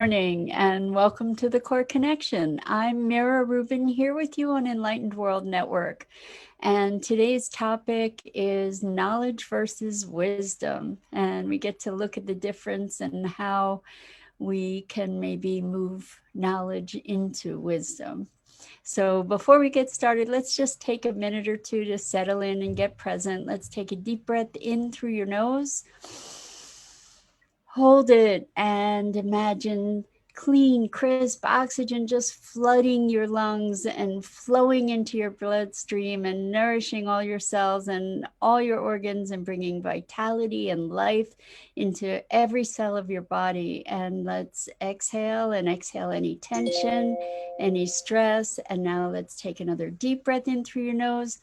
morning and welcome to the Core Connection. I'm Mira Rubin here with you on Enlightened World Network. And today's topic is knowledge versus wisdom. And we get to look at the difference and how we can maybe move knowledge into wisdom. So before we get started, let's just take a minute or two to settle in and get present. Let's take a deep breath in through your nose. Hold it and imagine clean, crisp oxygen just flooding your lungs and flowing into your bloodstream and nourishing all your cells and all your organs and bringing vitality and life into every cell of your body. And let's exhale and exhale any tension, any stress. And now let's take another deep breath in through your nose.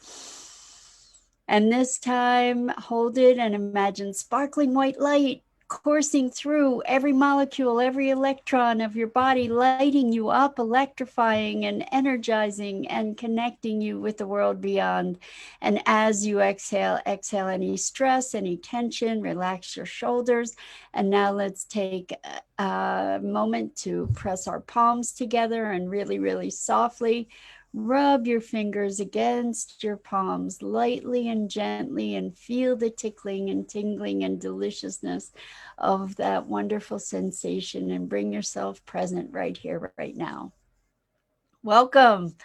And this time, hold it and imagine sparkling white light coursing through every molecule, every electron of your body, lighting you up, electrifying and energizing and connecting you with the world beyond. And as you exhale, exhale any stress, any tension, relax your shoulders. And now let's take a moment to press our palms together and really, really softly rub your fingers against your palms lightly and gently and feel the tickling and tingling and deliciousness of that wonderful sensation and bring yourself present right here, right now. Welcome,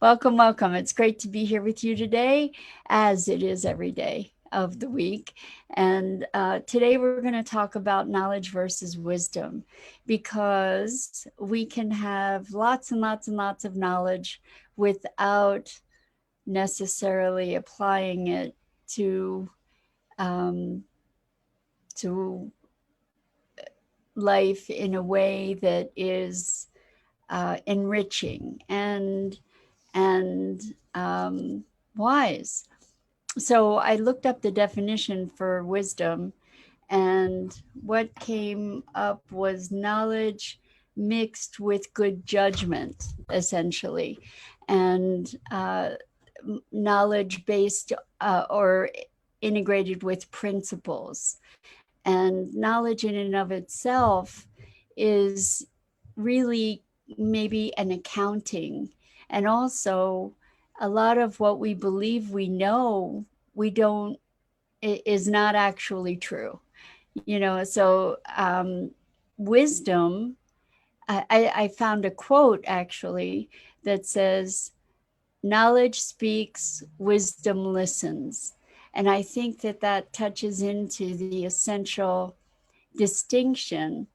welcome, welcome. It's great to be here with you today, as it is every day of the week. And today we're going to talk about knowledge versus wisdom, because we can have lots and lots and lots of knowledge without necessarily applying it to life in a way that is enriching and wise. So I looked up the definition for wisdom, and what came up was knowledge mixed with good judgment, essentially, and knowledge based or integrated with principles. And knowledge in and of itself is really maybe an accounting. And also, a lot of what we believe we know, we don't, is not actually true. So wisdom, I found a quote actually that says, knowledge speaks, wisdom listens. And I think that that touches into the essential distinction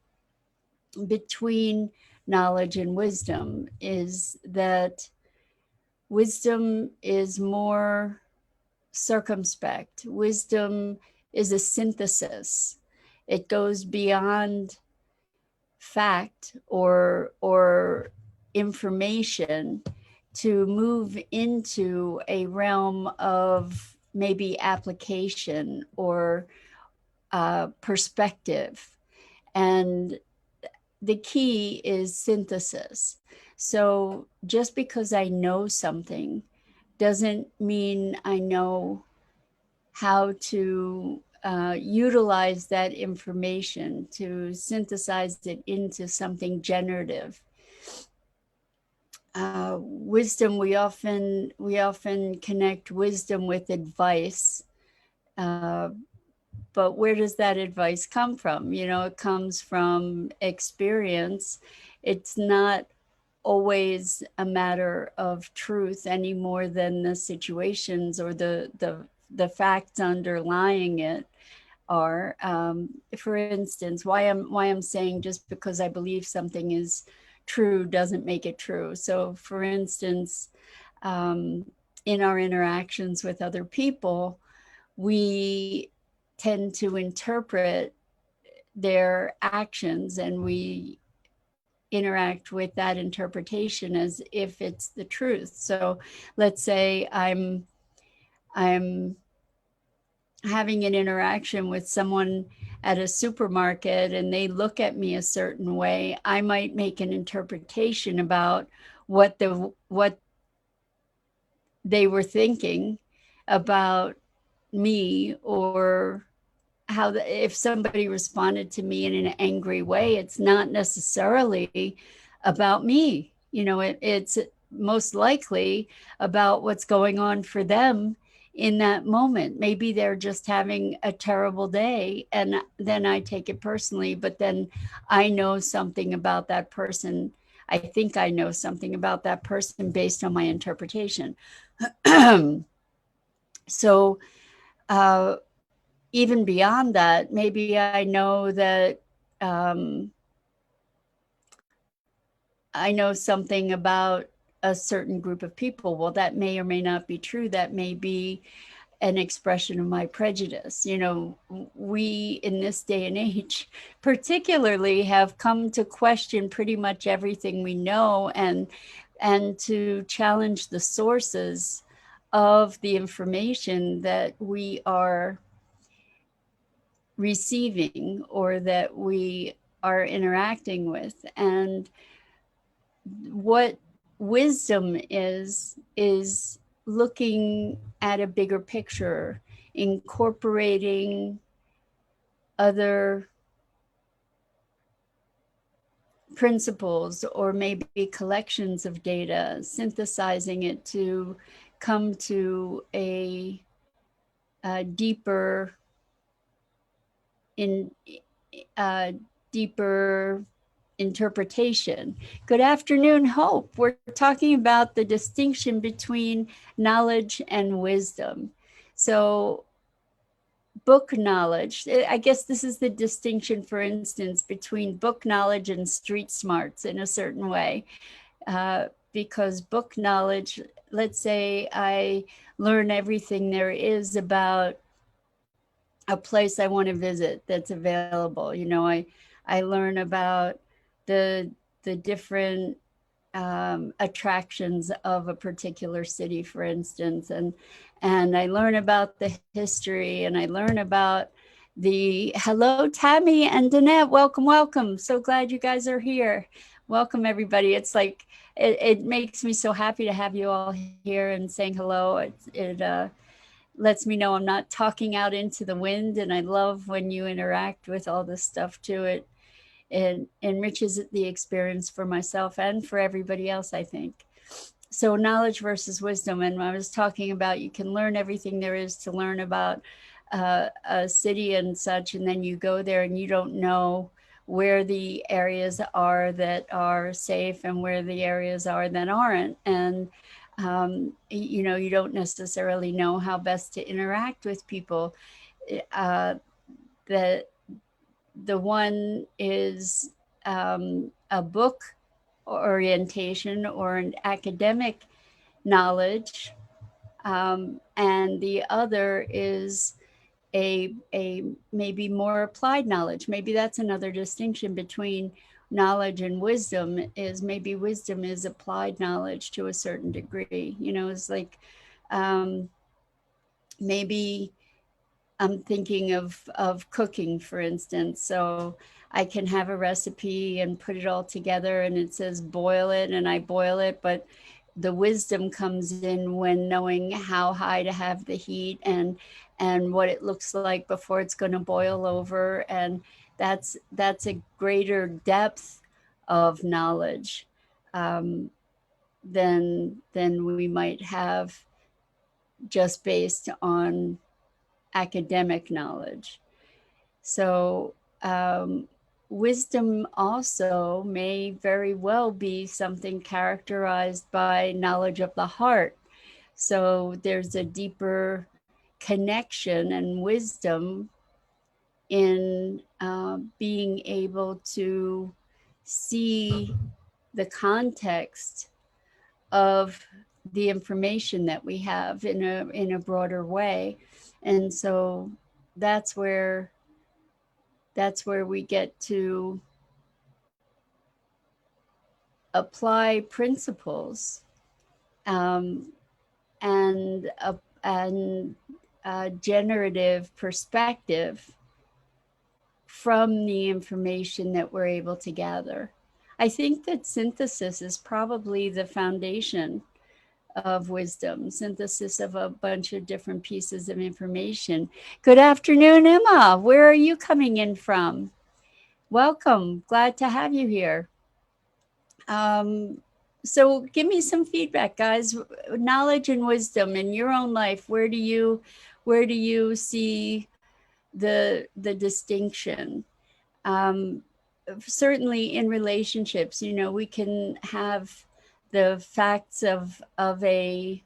between knowledge and wisdom, is that wisdom is more circumspect. Wisdom is a synthesis. It goes beyond fact or information to move into a realm of maybe application or perspective. And the key is synthesis. So just because I know something doesn't mean I know how to utilize that information to synthesize it into something generative. Wisdom, we often connect wisdom with advice, but where does that advice come from? It comes from experience. It's not always a matter of truth any more than the situations or the facts underlying it are. For instance, why I'm saying just because I believe something is true doesn't make it true. So for instance, in our interactions with other people, we tend to interpret their actions and we interact with that interpretation as if it's the truth. So let's say I'm having an interaction with someone at a supermarket and they look at me a certain way. I might make an interpretation about what they were thinking about me, or if somebody responded to me in an angry way, it's not necessarily about me. It's most likely about what's going on for them in that moment. Maybe they're just having a terrible day, and then I take it personally, but then I know something about that person. I think I know something about that person based on my interpretation. So, uh, even beyond that, maybe I know that um, I know something about a certain group of people. Well, that may or may not be true. That may be an expression of my prejudice. We in this day and age, particularly, have come to question pretty much everything we know, and to challenge the sources of the information that we are receiving or that we are interacting with. And what wisdom is looking at a bigger picture, incorporating other principles or maybe collections of data, synthesizing it to come to a deeper in deeper interpretation. Good afternoon, Hope. We're talking about the distinction between knowledge and wisdom. So, book knowledge, I guess this is the distinction, for instance, between book knowledge and street smarts in a certain way. Because book knowledge, let's say I learn everything there is about a place I want to visit that's available. I learn about the different attractions of a particular city, for instance, and I learn about the history, and I learn about hello, Tammy and Danette. Welcome. So glad you guys are here. Welcome, everybody. It's like it makes me so happy to have you all here and saying hello. It lets me know I'm not talking out into the wind, and I love when you interact with all this stuff too. It enriches the experience for myself and for everybody else, I think. So, knowledge versus wisdom. And I was talking about, you can learn everything there is to learn about a city and such, and then you go there and you don't know where the areas are that are safe and where the areas are that aren't. And you don't necessarily know how best to interact with people. Uh, the the one is a book orientation or an academic knowledge, and the other is a maybe more applied knowledge. Maybe that's another distinction between knowledge and wisdom, is maybe wisdom is applied knowledge to a certain degree. It's like maybe I'm thinking of cooking, for instance. So I can have a recipe and put it all together, and it says boil it, and I boil it, but the wisdom comes in when knowing how high to have the heat and what it looks like before it's going to boil over. And that's a greater depth of knowledge than we might have just based on academic knowledge. So wisdom also may very well be something characterized by knowledge of the heart. So there's a deeper connection and wisdom in being able to see the context of the information that we have in a broader way. And so that's where we get to apply principles um, and a generative perspective from the information that we're able to gather. I think that synthesis is probably the foundation of wisdom, synthesis of a bunch of different pieces of information. Good afternoon, Emma. Where are you coming in from? Welcome. Glad to have you here. So give me some feedback, guys. Knowledge and wisdom in your own life. Where do you see the distinction? Um, Certainly in relationships, we can have the facts of a,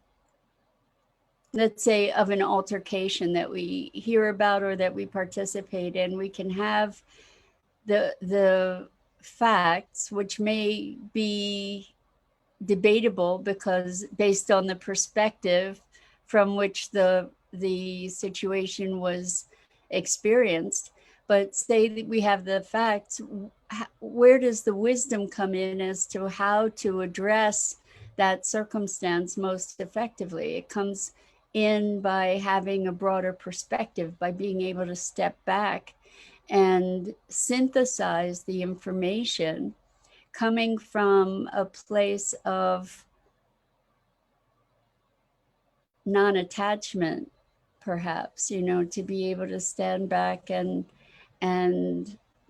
let's say, of an altercation that we hear about or that we participate in. We can have the facts, which may be debatable because based on the perspective from which the situation was experienced. But say that we have the facts, where does the wisdom come in as to how to address that circumstance most effectively? It comes in by having a broader perspective, by being able to step back and synthesize the information coming from a place of non-attachment, perhaps, to be able to stand back and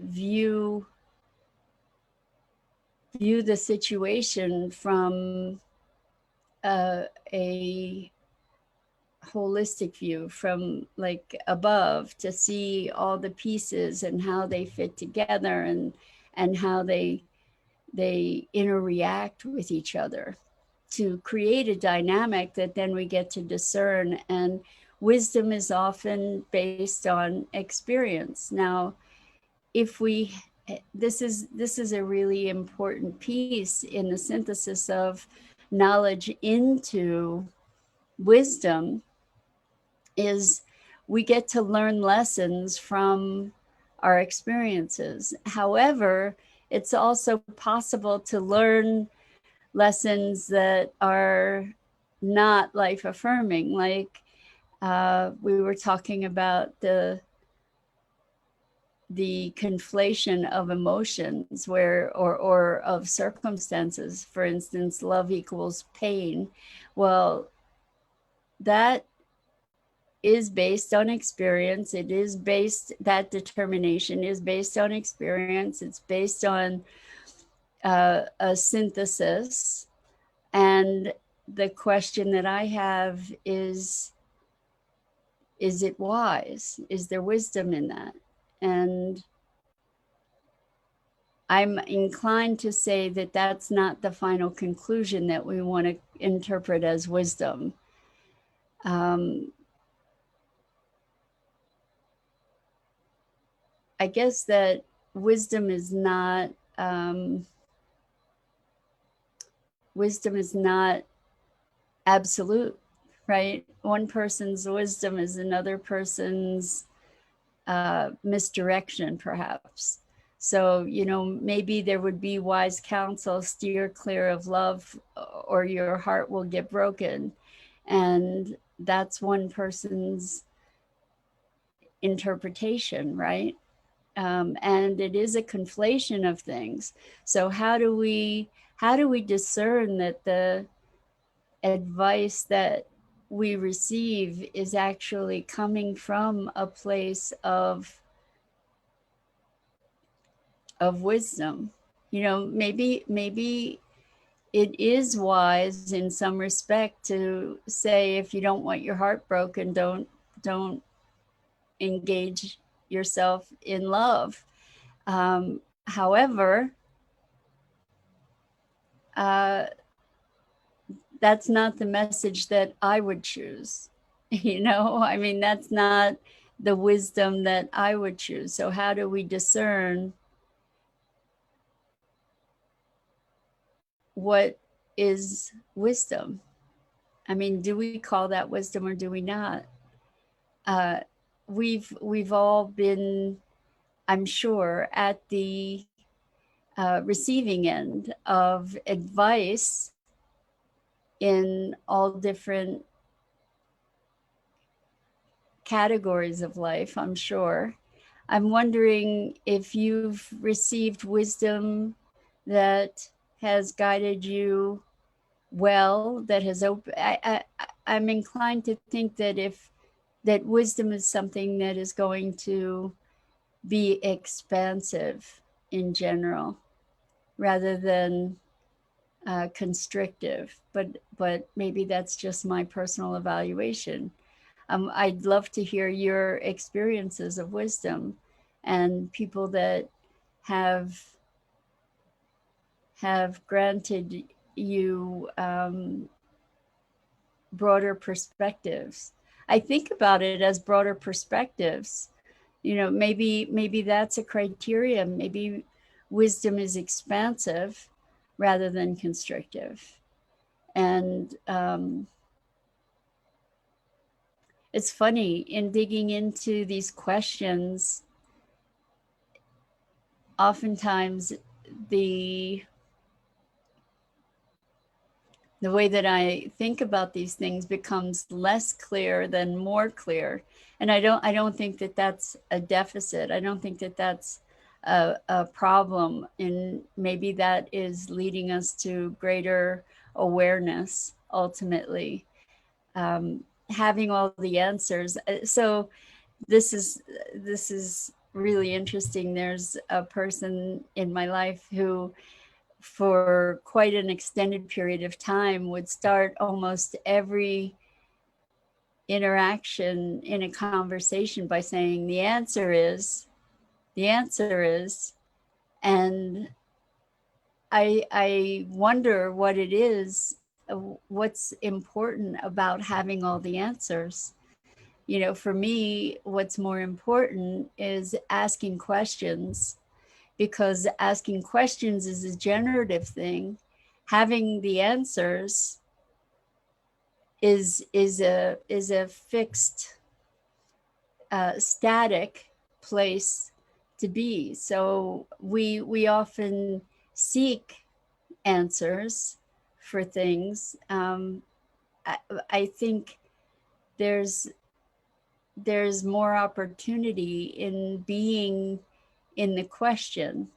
view the situation from a holistic view, from like above, to see all the pieces and how they fit together and how they interact with each other to create a dynamic that then we get to discern. And wisdom is often based on experience. Now, if we this is a really important piece in the synthesis of knowledge into wisdom, is we get to learn lessons from our experiences. However, it's also possible to learn lessons that are not life affirming. Like we were talking about the conflation of emotions, or of circumstances. For instance, love equals pain. Well, that is based on experience. That determination is based on experience. It's based on a synthesis. And the question that I have is it wise? Is there wisdom in that? And I'm inclined to say that that's not the final conclusion that we want to interpret as wisdom. I guess that wisdom is not absolute, right? One person's wisdom is another person's misdirection, perhaps. So, maybe there would be wise counsel: steer clear of love, or your heart will get broken. And that's one person's interpretation, right? And it is a conflation of things. So how do we discern that the advice that we receive is actually coming from a place of wisdom? Maybe it is wise in some respect to say, if you don't want your heart broken, don't engage yourself in love. However, that's not the message that I would choose. That's not the wisdom that I would choose. So how do we discern what is wisdom? Do we call that wisdom or do we not? We've all been, I'm sure, at the receiving end of advice in all different categories of life, I'm sure. I'm wondering if you've received wisdom that has guided you well that has opened. I'm inclined to think that that wisdom is something that is going to be expansive in general rather than constrictive, but maybe that's just my personal evaluation. I'd love to hear your experiences of wisdom and people that have granted you broader perspectives. I think about it as broader perspectives. You know, maybe that's a criteria. Maybe wisdom is expansive rather than constrictive. And it's funny in digging into these questions, oftentimes the way that I think about these things becomes less clear than more clear. And I don't think that that's a deficit. I don't think that that's a problem. And maybe that is leading us to greater awareness ultimately. Having all the answers. So this is really interesting. There's a person in my life who for quite an extended period of time would start almost every interaction in a conversation by saying the answer is, and I wonder what it is, what's important about having all the answers. You know, for me, what's more important is asking questions, because asking questions is a generative thing. Having the answers is a fixed, static place to be. So we often seek answers for things. I think there's more opportunity in being in the question.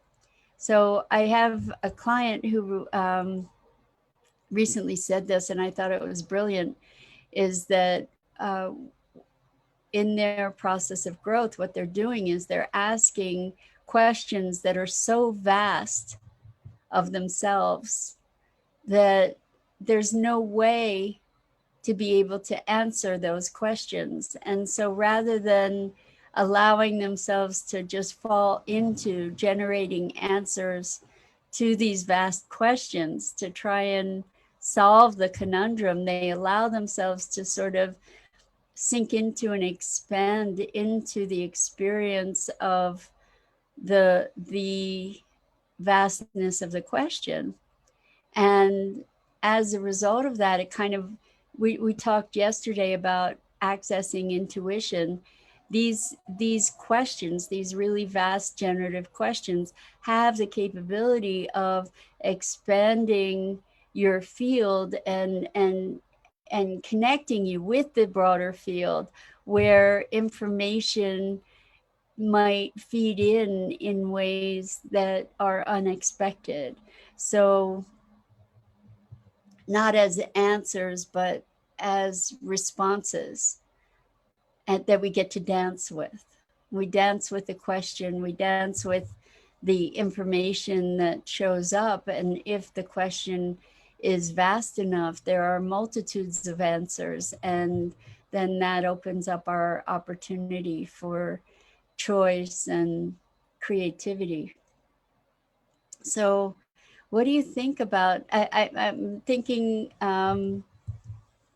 So I have a client who recently said this, and I thought it was brilliant, is that in their process of growth, what they're doing is they're asking questions that are so vast of themselves that there's no way to be able to answer those questions. And so rather than allowing themselves to just fall into generating answers to these vast questions to try and solve the conundrum, they allow themselves to sort of sink into and expand into the experience of the vastness of the question. And as a result of that, it kind of, we talked yesterday about accessing intuition. These questions, these really vast generative questions, have the capability of expanding your field and connecting you with the broader field, where information might feed in ways that are unexpected. So not as answers, but as responses, and that we get to dance with. We dance with the question, we dance with the information that shows up. And if the question is vast enough, there are multitudes of answers. And then that opens up our opportunity for choice and creativity. So what do you think about, I'm thinking,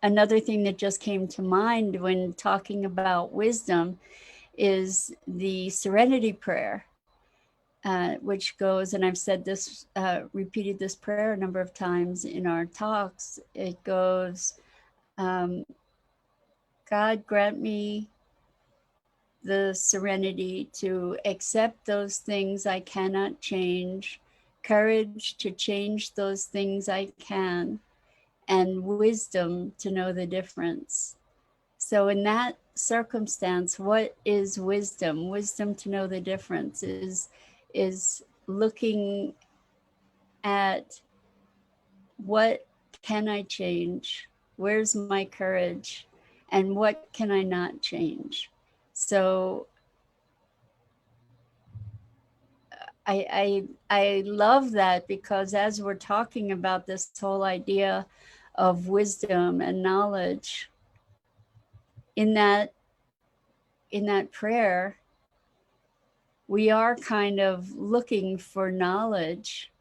another thing that just came to mind when talking about wisdom is the serenity prayer, which goes, and I've said this, repeated this prayer a number of times in our talks. It goes, God grant me the serenity to accept those things I cannot change, courage to change those things I can, and wisdom to know the difference. So in that circumstance, what is wisdom? Wisdom to know the difference is looking at what can I change? Where's my courage? And what can I not change? So I love that, because as we're talking about this whole idea of wisdom and knowledge, in that prayer, we are kind of looking for knowledge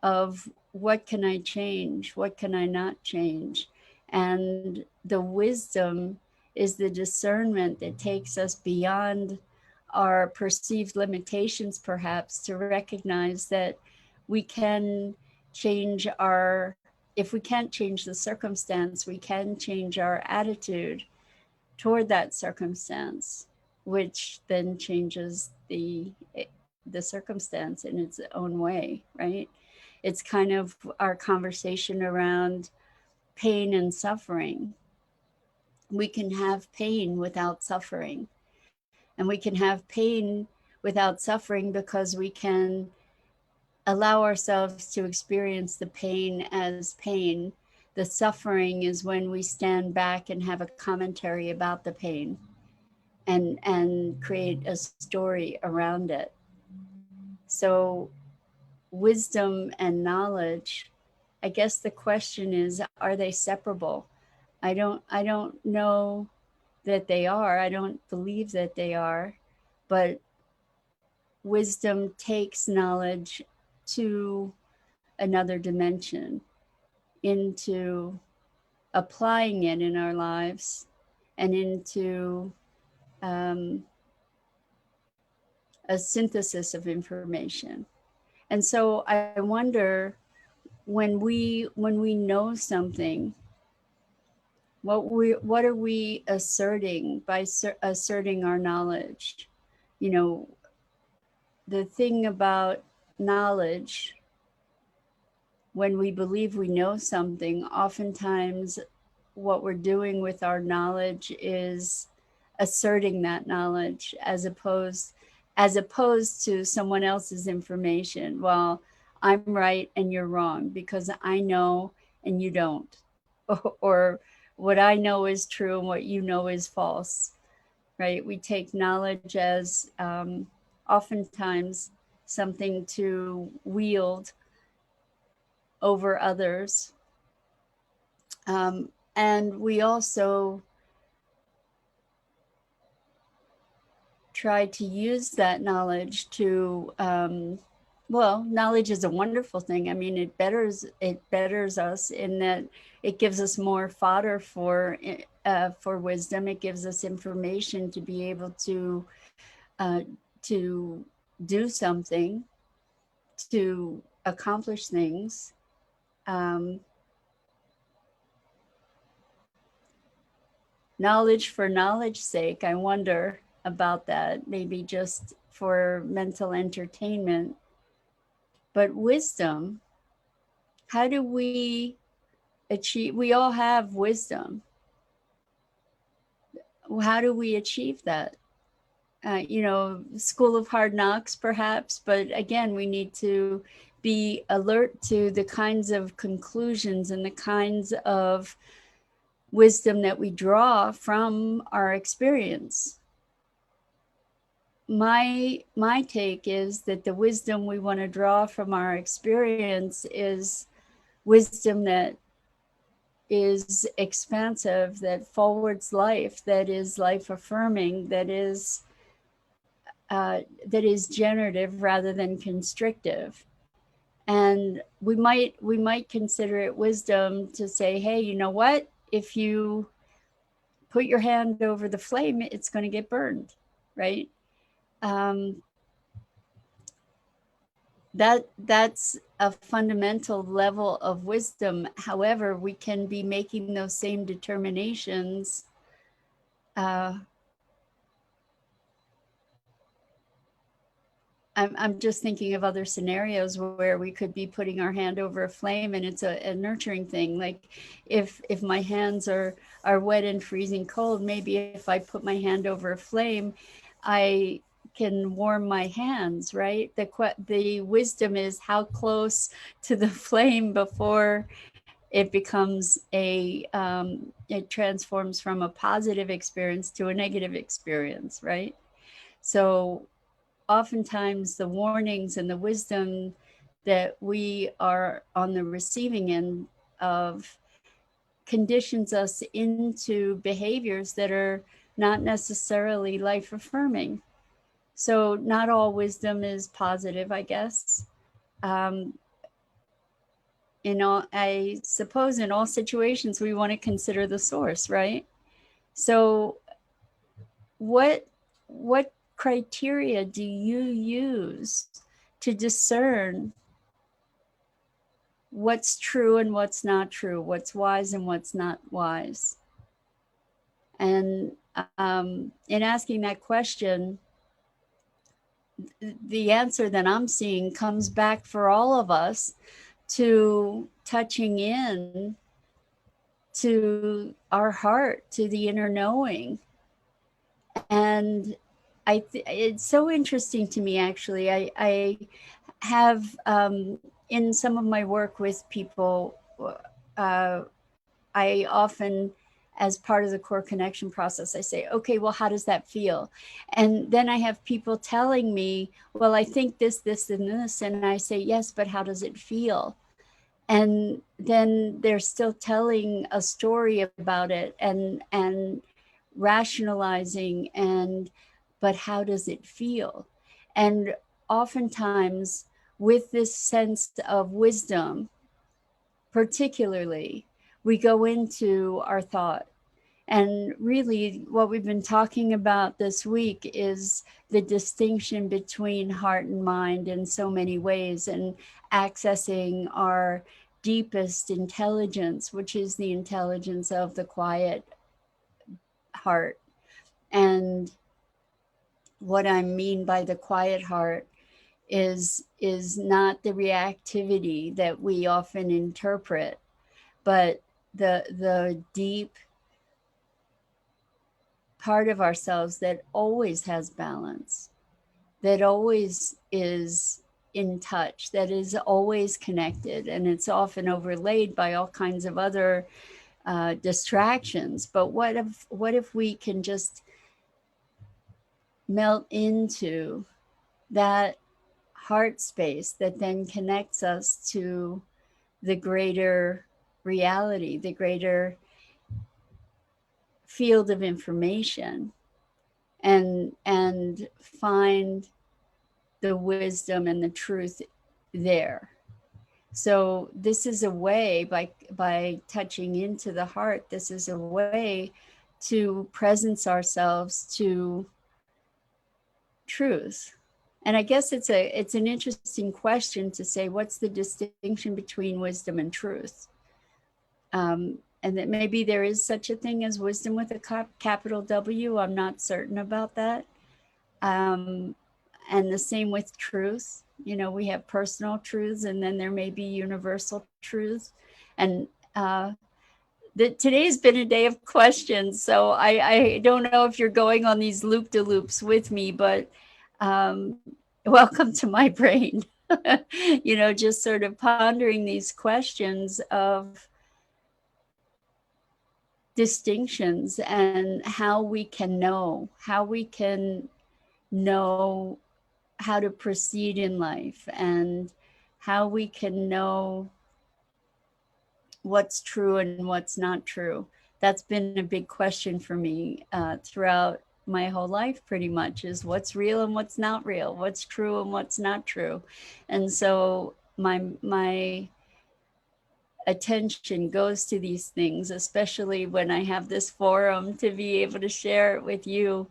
of what can I change, what can I not change. And the wisdom is the discernment that takes us beyond our perceived limitations, perhaps, to recognize that we can change our, if we can't change the circumstance, we can change our attitude toward that circumstance, which then changes the circumstance in its own way, right? It's kind of our conversation around pain and suffering. We can have pain without suffering. And we can have pain without suffering because we can allow ourselves to experience the pain as pain. The suffering is when we stand back and have a commentary about the pain and create a story around it. So wisdom and knowledge, I guess the question is, are they separable? I don't know that they are. I don't believe that they are, but wisdom takes knowledge to another dimension, into applying it in our lives and into a synthesis of information. And so I wonder, when we know something, what are we asserting by asserting our knowledge? You know, the thing about knowledge, when we believe we know something, oftentimes what we're doing with our knowledge is asserting that knowledge as opposed to someone else's information. Well, I'm right and you're wrong because I know and you don't. Or what I know is true and what you know is false, right? We take knowledge as oftentimes something to wield over others. And we also try to use that knowledge to, well, knowledge is a wonderful thing. I mean, it betters us in that it gives us more fodder for wisdom. It gives us information to be able to do something, to accomplish things. Knowledge for knowledge's sake, I wonder about that, maybe just for mental entertainment. But wisdom, how do we achieve? We all have wisdom. How do we achieve that? School of hard knocks, perhaps, but again, we need to be alert to the kinds of conclusions and the kinds of wisdom that we draw from our experience. My take is that the wisdom we want to draw from our experience is wisdom that is expansive, that forwards life, that is life affirming, that is generative rather than constrictive. And we might consider it wisdom to say, hey, you know what? If you put your hand over the flame, it's going to get burned, right? That's a fundamental level of wisdom. However, we can be making those same determinations I'm just thinking of other scenarios where we could be putting our hand over a flame and it's a nurturing thing. Like if my hands are wet and freezing cold, maybe if I put my hand over a flame, I can warm my hands, right? The wisdom is how close to the flame before it becomes it transforms from a positive experience to a negative experience, right? So oftentimes the warnings and the wisdom that we are on the receiving end of conditions us into behaviors that are not necessarily life affirming. So not all wisdom is positive, I guess. Um, I suppose in all situations we want to consider the source, right? So what criteria do you use to discern what's true and what's not true, what's wise and what's not wise? And in asking that question, the answer that I'm seeing comes back for all of us to touching in to our heart, to the inner knowing. And it's so interesting to me, actually. I have, in some of my work with people, uh, I often, as part of the core connection process, I say, okay, well, how does that feel? And then I have people telling me, well, I think this, this, and this. And I say, yes, but how does it feel? And then they're still telling a story about it and rationalizing, and but how does it feel? And oftentimes with this sense of wisdom, particularly, we go into our thought. And really, what we've been talking about this week is the distinction between heart and mind in so many ways, and accessing our deepest intelligence, which is the intelligence of the quiet heart. And what I mean by the quiet heart is not the reactivity that we often interpret, but the deep part of ourselves that always has balance, that always is in touch, that is always connected. And it's often overlaid by all kinds of other distractions. But what if we can just melt into that heart space that then connects us to the greater reality, the greater field of information, and find the wisdom and the truth there. So this is a way, by touching into the heart, this is a way to presence ourselves to truth. And I guess it's an interesting question to say, what's the distinction between wisdom and truth? And that maybe there is such a thing as wisdom with a capital W. I'm not certain about that. And the same with truth. We have personal truths, and then there may be universal truths. And today's been a day of questions. So I don't know if you're going on these loop-de-loops with me, but welcome to my brain. Just sort of pondering these questions of distinctions and how we can know how to proceed in life, and how we can know what's true and what's not true. That's been a big question for me throughout my whole life, pretty much, is what's real and what's not real, what's true and what's not true. And so my attention goes to these things, especially when I have this forum to be able to share it with you.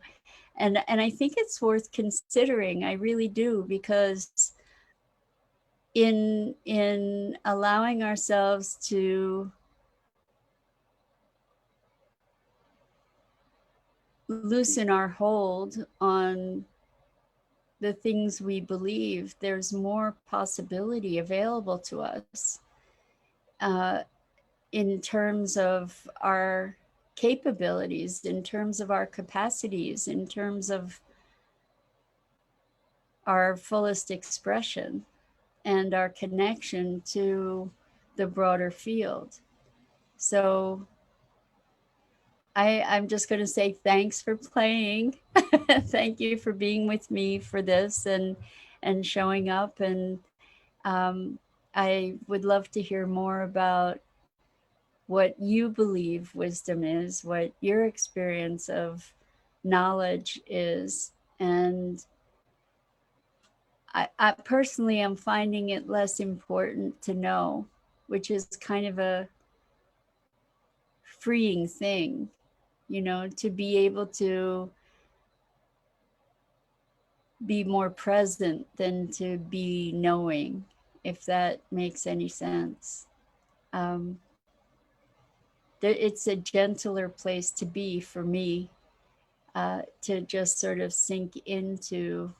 And I think it's worth considering. I really do, because in allowing ourselves to loosen our hold on the things we believe, there's more possibility available to us in terms of our capabilities, in terms of our capacities, in terms of our fullest expression and our connection to the broader field. So I'm just going to say thanks for playing. Thank you for being with me for this and showing up. And I would love to hear more about what you believe wisdom is, what your experience of knowledge is. And I personally am finding it less important to know, which is kind of a freeing thing, you know, to be able to be more present than to be knowing, if that makes any sense. Um, it's a gentler place to be for me, to just sort of sink into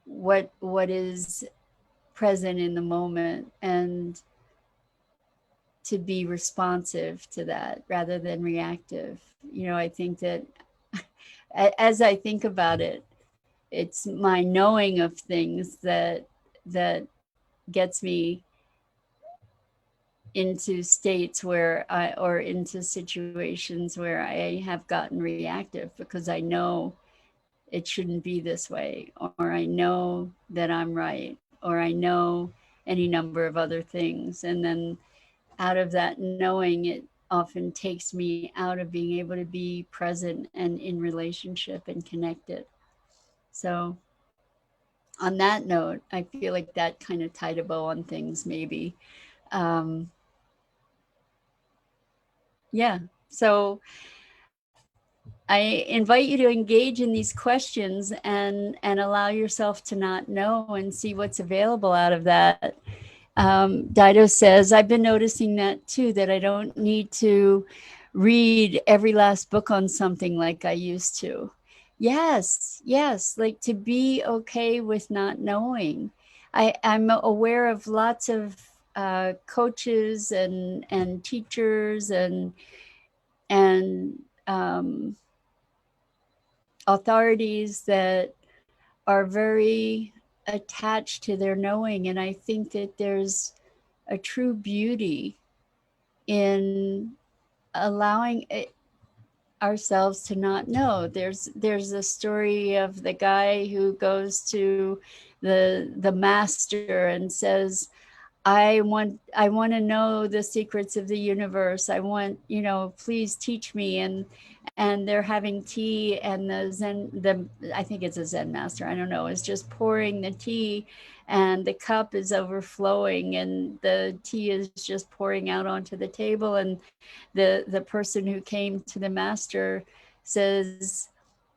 what is present in the moment, and to be responsive to that rather than reactive. You know, I think that as I think about it, it's my knowing of things that gets me into states where or into situations where I have gotten reactive because I know it shouldn't be this way, or I know that I'm right, or I know any number of other things. And then out of that knowing, it often takes me out of being able to be present and in relationship and connected. So on that note, I feel like that kind of tied a bow on things, maybe. Um, yeah. So I invite you to engage in these questions and allow yourself to not know and see what's available out of that. Dido says, I've been noticing that too, that I don't need to read every last book on something like I used to. Yes, yes, like to be okay with not knowing. I'm aware of lots of coaches and teachers and um, authorities that are very attached to their knowing. And I think that there's a true beauty in allowing ourselves to not know. There's a story of the guy who goes to the master and says, I want to know the secrets of the universe. I want, you know, please teach me. And they're having tea, and the I think it's a Zen master, I don't know, is just pouring the tea, and the cup is overflowing and the tea is just pouring out onto the table. And the person who came to the master says,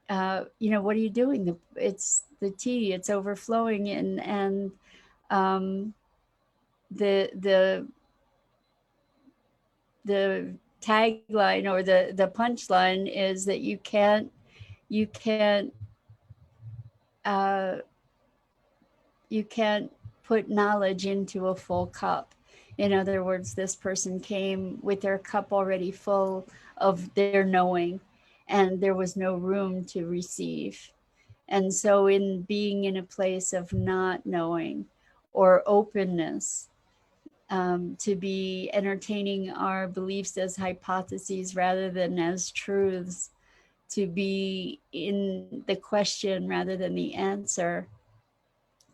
you know, what are you doing? It's the tea, it's overflowing. And um, the the the tagline, or the punchline, is that you can't uh, you can't put knowledge into a full cup. In other words, this person came with their cup already full of their knowing, and there was no room to receive. And so, in being in a place of not knowing or openness, to be entertaining our beliefs as hypotheses rather than as truths, to be in the question rather than the answer,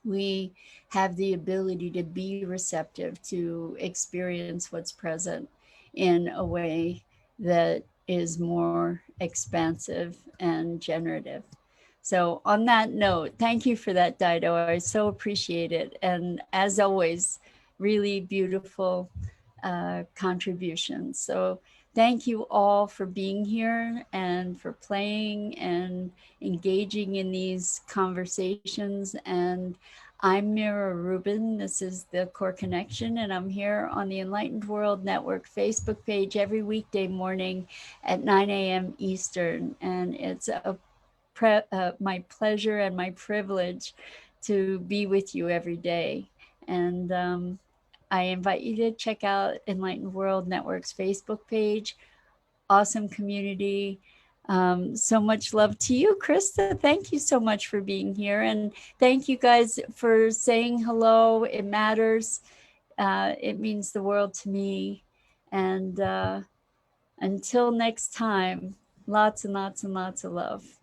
we have the ability to be receptive to experience what's present in a way that is more expansive and generative. So, on that note, thank you for that, Dido. I so appreciate it. And as always, really beautiful contributions. So, thank you all for being here and for playing and engaging in these conversations. And I'm Mira Rubin. This is the Core Connection, and I'm here on the Enlightened World Network Facebook page every weekday morning at 9 a.m. Eastern. And it's my pleasure and my privilege to be with you every day. And I invite you to check out Enlightened World Network's Facebook page. Awesome community. So much love to you, Krista. Thank you so much for being here. And thank you guys for saying hello. It matters. It means the world to me. And until next time, lots and lots and lots of love.